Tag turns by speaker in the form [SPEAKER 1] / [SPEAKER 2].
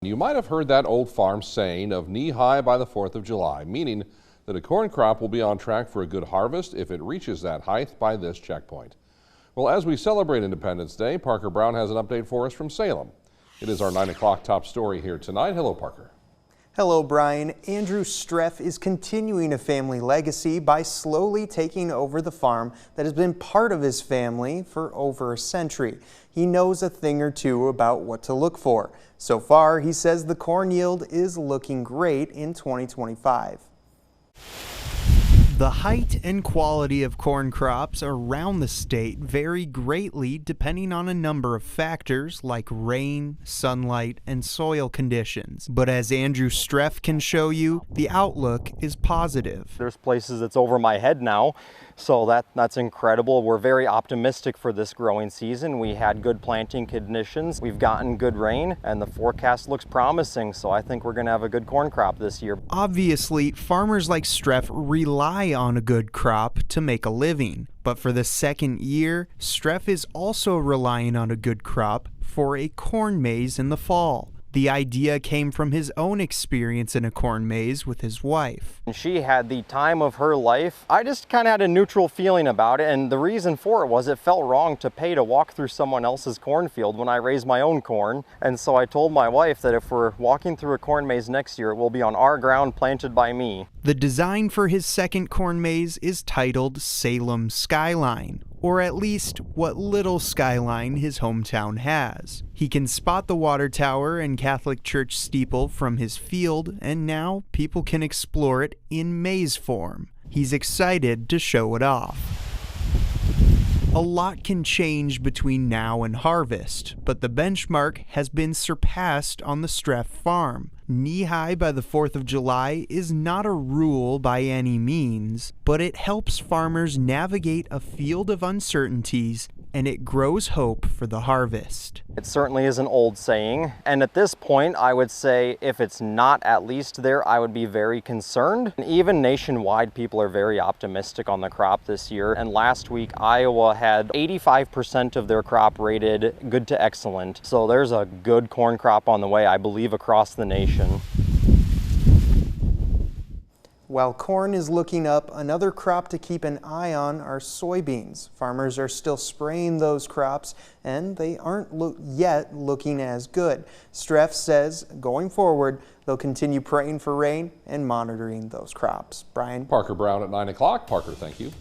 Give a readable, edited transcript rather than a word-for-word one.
[SPEAKER 1] You might have heard that old farm saying of knee high by the 4th of July, meaning that a corn crop will be on track for a good harvest if it reaches that height by this checkpoint. Well, as we celebrate Independence Day, Parker Brown has an update for us from Salem. It is our 9 o'clock top story here tonight. Hello, Parker.
[SPEAKER 2] Hello, Brian. Andrew Streff is continuing a family legacy by slowly taking over the farm that has been part of his family for over a century. He knows a thing or two about what to look for. So far, he says the corn yield is looking great in 2025.
[SPEAKER 3] The height and quality of corn crops around the state vary greatly depending on a number of factors like rain, sunlight, and soil conditions. But as Andrew Streff can show you, the outlook is positive.
[SPEAKER 4] There's places that's over my head now, so that's incredible. We're very optimistic for this growing season. We had good planting conditions, we've gotten good rain, and the forecast looks promising, so I think we're going to have a good corn crop this year.
[SPEAKER 3] Obviously, farmers like Streff rely on a good crop to make a living. But for the second year, Streff is also relying on a good crop for a corn maze in the fall. The idea came from his own experience in a corn maze with his wife.
[SPEAKER 4] She had the time of her life. I just kind of had a neutral feeling about it, and the reason for it was it felt wrong to pay to walk through someone else's cornfield when I raised my own corn. And so I told my wife that if we're walking through a corn maze next year, it will be on our ground planted by me.
[SPEAKER 3] The design for his second corn maze is titled Salem Skyline, or at least what little skyline his hometown has. He can spot the water tower and Catholic church steeple from his field, and now people can explore it in maze form. He's excited to show it off. A lot can change between now and harvest, but the benchmark has been surpassed on the Streff farm. Knee-high by the 4th of July is not a rule by any means, but it helps farmers navigate a field of uncertainties, and it grows hope for the harvest.
[SPEAKER 4] It certainly is an old saying, and at this point I would say if it's not at least there, I would be very concerned. And even nationwide, people are very optimistic on the crop this year, and last week Iowa had 85% of their crop rated good to excellent. So there's a good corn crop on the way, I believe, across the nation.
[SPEAKER 2] While corn is looking up, another crop to keep an eye on are soybeans. Farmers are still spraying those crops, and they aren't yet looking as good. Streff says going forward, they'll continue praying for rain and monitoring those crops. Brian?
[SPEAKER 1] Parker Brown at 9 o'clock. Parker, thank you.